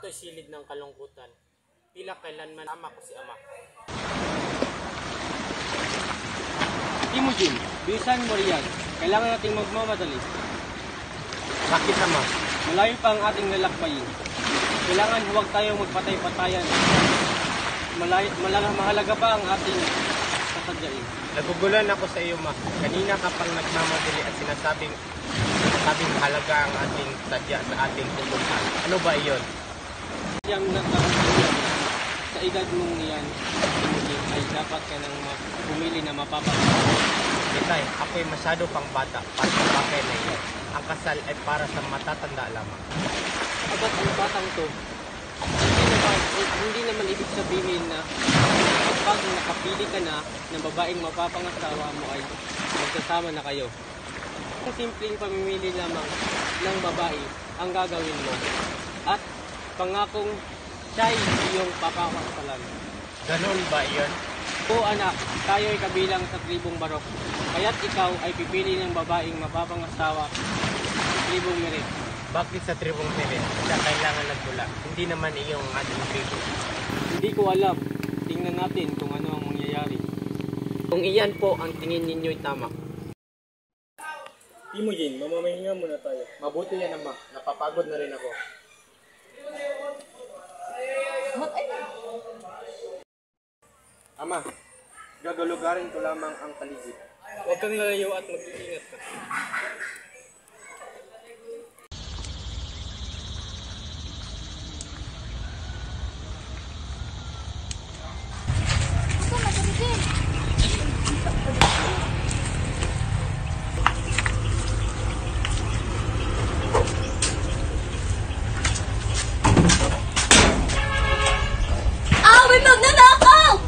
ito'y silid ng kalungkutan. Tila kailanman ama ko si ama. Imogen, bilisan mo riyan. Kailangan nating magmamadali. Bakit ama? Malayo pa ang ating lalakbayin. Kailangan huwag tayong magpatay-patayan. Mahalaga pa ang ating sasadyain. Nagugulan ako sa iyo, ma. Kanina ka pang nagmamadali at sinasabing mahalaga ang ating sadya sa ating pupuntahan. Ano ba iyon? Yang nagkakasulat sa edad mong iyan, Imogen, ay dapat ka nang pumili na mapapakasal. Itay, ako'y masyado pang bata para sa bagay na iyon. Ang kasal ay para sa matatanda lamang. Abat ang batang to, hindi naman ibig sabihin na kapag nakapili ka na ng babaeng mapapangasawa mo ay magsasama na kayo. Ang simpleng pamimili lamang ng babae ang gagawin mo at pangakong siya'y iyong papakasalan. Ganon ba iyon? O anak, tayo ay kabilang sa tribong Barok, kaya't ikaw ay pipili ng babaeng mapapangasawa sa tribong Meret. Bakit sa tribong Meret? Siya kailangan nagmula. Hindi naman iyong ating tribo. Hindi ko alam. Tingnan natin kung ano ang mangyayari. Kung iyan po ang tingin ninyo'y tama. Imogen, mamamahinga muna tayo. Mabuti yan, ama. Napapagod na rin ako. Ama, gagalugarin ko lamang ang paligid. Huwag kang lalayo at mag-iingat ka. May magnanakaw!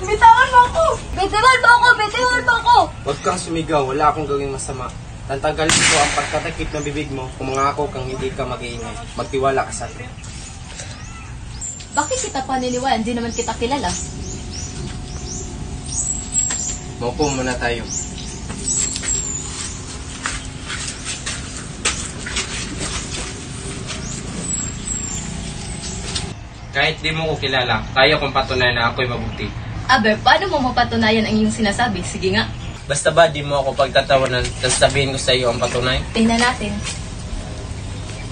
Bitawan mo ako! Bitawan mo ako! Bitawan mo ako! Huwag kang sumigaw, wala akong gawing masama. Tantanggalin ko ang pagkatakip ng bibig mo kung mangako kang hindi ka mag-iingay. Magtiwala ka sa akin. Bakit kita paniniwalaan? Hindi naman kita kilala. Maupo muna tayo. Kahit di mo ko kilala, kaya kong patunayan na ako'y mabuti. Aber, paano mo mapatunayan ang iyong sinasabi? Sige nga. Basta ba di mo ako pagtatawanan, tapos sabihin ko sa iyo ang patunay? Tingnan natin.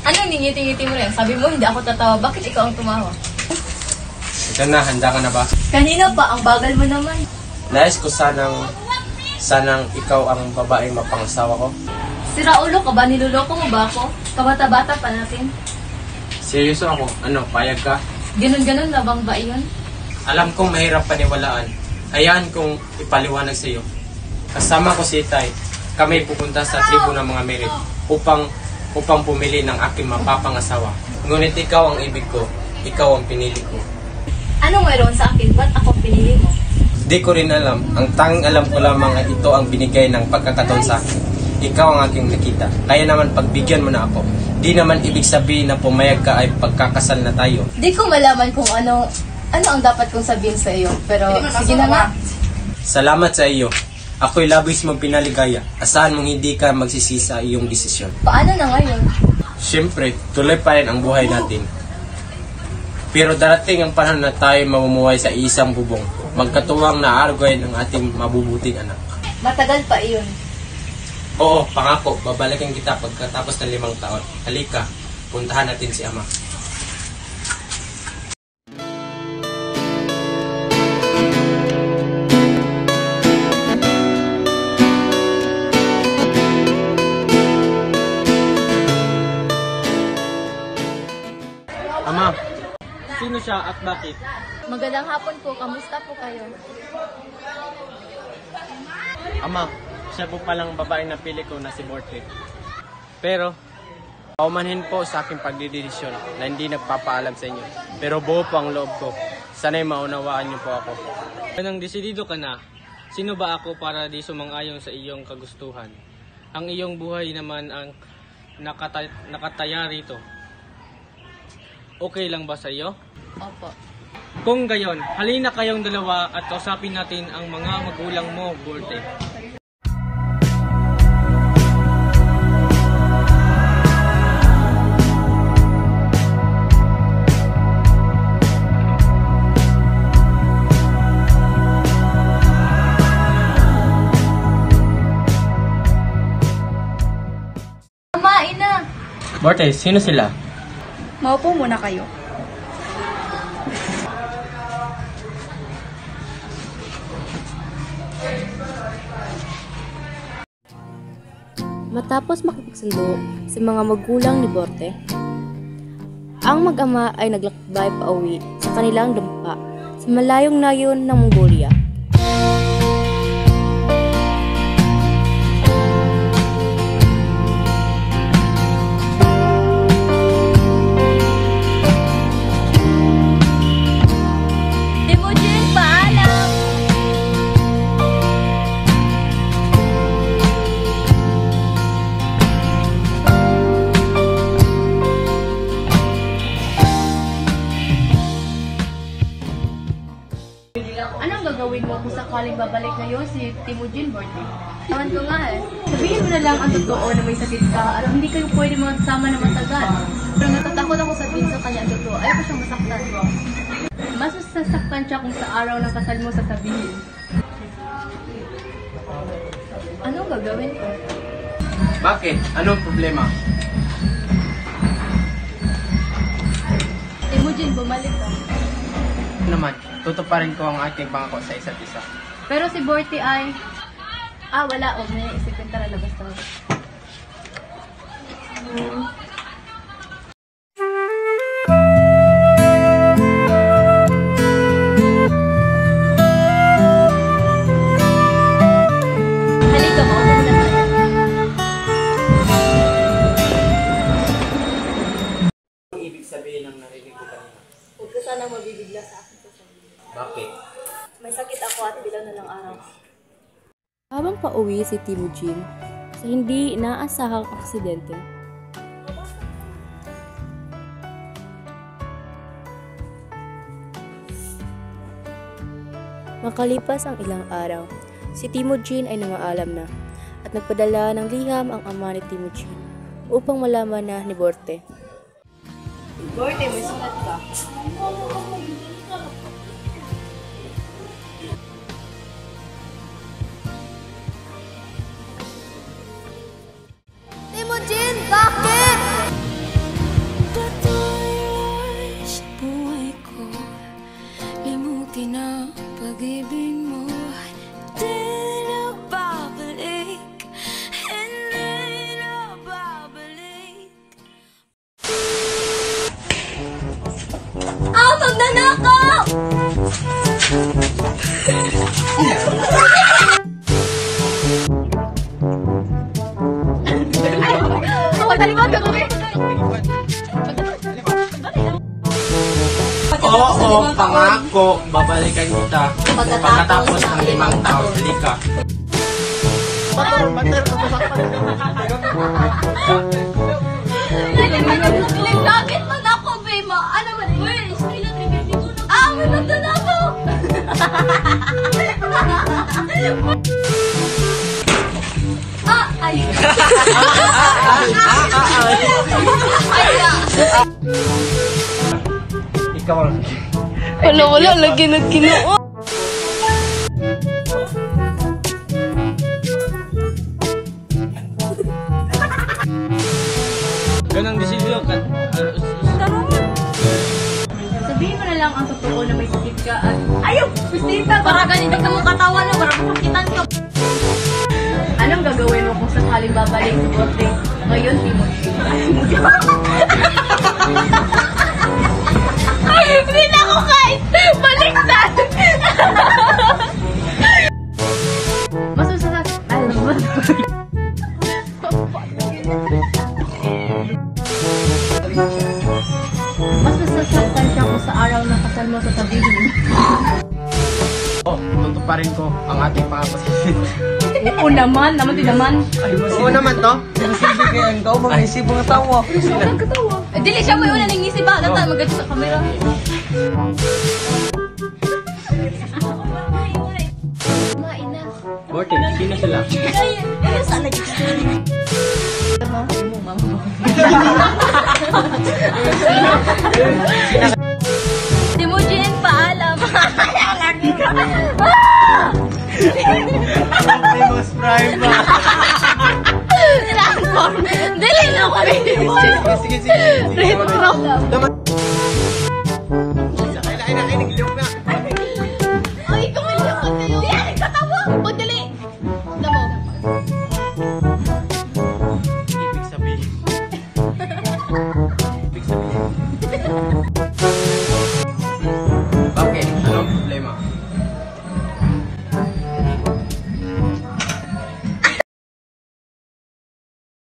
Anong ningiti-ngiti mo rin? Sabi mo, hindi ako tatawa. Bakit ikaw ang tumawa? Ito na, handa ka na ba? Kanina pa, ang bagal mo naman. Nais ko sanang ikaw ang babaeng mapangasawa ko. Sira ulo ka ba? Niloloko mo ba ako? Kabata-bata pa natin. Seryoso ako. Ano, payag ka? Ganun-ganun na bang ba iyon? Alam kong mahirap paniwalaan. Hayaan kong ipaliwanag sa iyo. Kasama ko si Itay. Kami pupunta sa tribo ng mga Meret upang pumili ng aking mapapangasawa. Ngunit ikaw ang ibig ko. Ikaw ang pinili ko. Anong mayroon sa akin? Ba't ako pinili mo? Di ko rin alam. Ang tanging alam ko lamang ay ito ang binigay ng pagkakataon sa akin. Ikaw ang aking nakita. Kaya naman pagbigyan mo na ako. Di naman ibig sabihin na pumayag ka ay pagkakasal na tayo. Di ko malaman kung ano ang dapat kong sabihin sa iyo. Pero sige na nga. Salamat sa iyo. Ako'y labis mong pinaligaya. Asahan mong hindi ka magsisisi sa iyong desisyon. Paano na ngayon? Siyempre, tuloy pa rin ang buhay natin. Pero darating ang panahon na tayo mamumuhay sa isang bubong. Magkatuwang na aargoy ng ating mabubuting anak. Matagal pa iyon. Oo, pangako, babalikan kita pagkatapos ng 5 taon. Halika, puntahan natin si Ama. Ama, sino siya at bakit? Magandang hapon po. Kamusta po kayo? Ama, siya po palang babaeng napili ko na si Borte. Pero, paumanhin po sa aking pagdidesisyon na hindi nagpapaalam sa inyo. Pero buo po ang loob ko. Sana'y maunawaan niyo po ako. Nang desidido ka na, sino ba ako para di sumang-ayon sa iyong kagustuhan? Ang iyong buhay naman ang nakataya rito. Okay lang ba sa iyo? Opo. Kung gayon, halina kayong dalawa at kausapin natin ang mga magulang mo, Borte. Borte, sino sila? Maupo muna kayo. Matapos makipagsundo sa mga magulang ni Borte, ang mag-ama ay naglakbay pauwi sa kanilang dampa sa malayong nayon ng Mongolia. Timujin, paalam! Anong gagawin mo kung sakaling babalik ngayon si Timujin, Borte? Ewan ko nga eh. Sabihin mo na lang ang totoo na may sakit ka. Alam, hindi kayo pwede magsama na matagal. Pero natatakot ako sabihin sa kanya ang totoo. Ayaw ko siyang masaktan. Mas sasaktan siya kung sa araw ng kasal mo sasabihin. Anong gagawin ko? Bakit? Anong problema? Timujin, bumalik ka. Naman, tutuparin ko ang ating pangako sa isa't isa. Pero si Borte ay... wala. Huwag na isipin, tara, labas tayo. Halika, maupo na tayo. Ang ibig sabihin ng narinig ko kanina. Huwag ka sanang mabibigla sa akin sasabihin. Bakit? May sakit ako at bilang na lang araw. Habang pauwi si Timujin sa hindi inaasahang aksidente, makalipas ang ilang araw, si Timujin ay namaalam na at nagpadala ng liham ang ama ni Timujin upang malaman na ni Borte. Borte, may sulat ka. Timujin, bakit? Patuloy sa buhay ko, limutin ang pag-ibig mo. Di na babalik, hindi na babalik. Magnanakaw! Pagtalikod ka kami! Oo, pangako, babalikan kita pagkatapos ng 5 taon. Halika. Langit man ako, Bema! Ano man? Uy, sila trigger dito na. May magnanakaw! Ay! Ikaw ang... Wala, lagi na kinuha. Ganang desisyon ka. Sabihin mo na lang ang totoo na may sakit ka at... Ayaw! Pisita! Para ganito ka mong katawan na, para masakitan ka. Anong gagawin mo kung sakaling babalik si Borte? Ngayon, Timujin. Hindi na ako kahit baliktad! Masusasak. Alam mo. Mas masasaktan siya kung sa araw ng kasal mo sasabihin. Tutuparin ko ang ating pangako sa isa't isa. Oo naman din naman. Oo naman to. Dili siya mo yung unang isip ba? Nata, maganda sa camera. Maina. Borte, sino sila? Ano saan lagi? Timujin, paalam. Lagi ka. May mas prime ba? Dili na ako Sige, sige. Retro. Ay, kumilya ka kayo. Yan, katawa. O, dali. Damo. Ibig sabihin.